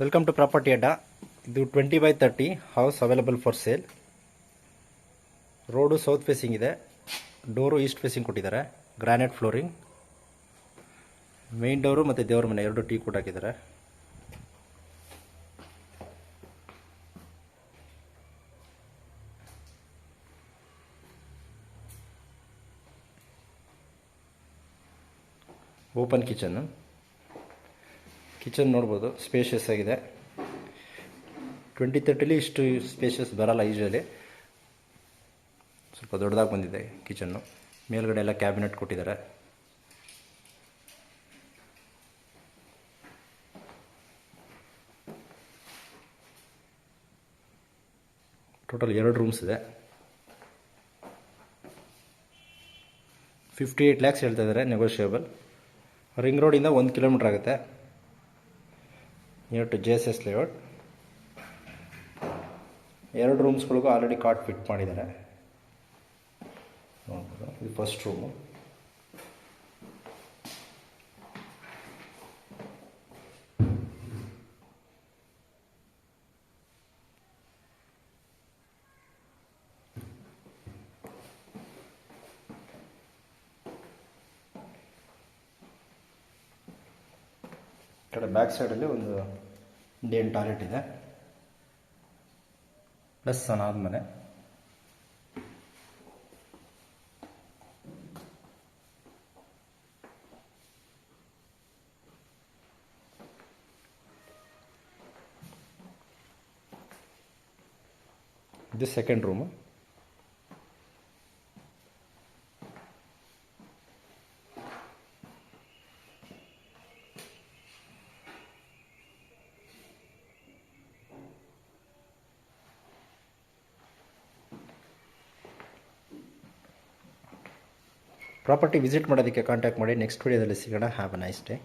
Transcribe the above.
Welcome to property ಅಡ್ಡ. ಇದು 20/30 house available for sale. Road south facing ಇದೆ, door East facing ಕೊಟ್ಟಿದ್ದಾರೆ. Granite flooring, main door ಮತ್ತು ದೇವ್ರ ಮನೆ ಎರಡು ಟೀ ಕೂಟ್ ಹಾಕಿದ್ದಾರೆ. ಓಪನ್ ಕಿಚನ್ ನೋಡ್ಬೋದು, ಸ್ಪೇಷಿಯಸ್ ಆಗಿದೆ. 2030 ಇಷ್ಟು ಸ್ಪೇಷಿಯಸ್ ಬರಲ್ಲ ಯೂಶಲಿ, ಸ್ವಲ್ಪ ದೊಡ್ಡದಾಗಿ ಬಂದಿದೆ ಕಿಚನ್ನು. ಮೇಲ್ಗಡೆ ಎಲ್ಲ ಕ್ಯಾಬಿನೆಟ್ ಕೊಟ್ಟಿದ್ದಾರೆ. ಟೋಟಲ್ 2 ರೂಮ್ಸ್ ಇದೆ. 58 lakhs ಹೇಳ್ತಾ ಇದ್ದಾರೆ, ನೆಗೋಷಿಯೇಬಲ್. ರಿಂಗ್ ರೋಡಿಂದ 1 ಕಿಲೋಮೀಟ್ರ್ ಆಗುತ್ತೆ, ನಿಯರ್ ಟು JSS ಲೇಔಟ್. 2 ರೂಮ್ಸ್ಗಳಿಗೂ ಆಲ್ರೆಡಿ ಕಾಟ್ ಫಿಟ್ ಮಾಡಿದ್ದಾರೆ. ನೋಡ್ಬೋದು, ಇದು ಫಸ್ಟ್ ರೂಮು. ಈ ಕಡೆ ಬ್ಯಾಕ್ ಸೈಡಲ್ಲಿ ಒಂದು ಇಂಡಿಯನ್ ಟಾಯ್ಲೆಟ್ ಇದೆ, ಪ್ಲಸ್ ಸಣ್ಣಾದ ಮನೆ. ಇದು ಸೆಕೆಂಡ್ ರೂಮು. ಪ್ರಾಪರ್ಟಿ ವಿಸಿಟ್ ಮಾಡೋದಕ್ಕೆ ಕಾಂಟ್ಯಾಕ್ಟ್ ಮಾಡಿ. ನೆಕ್ಸ್ಟ್ ವಿಡಿಯೋದಲ್ಲಿ ಸಿಗೋಣ. Have a nice day.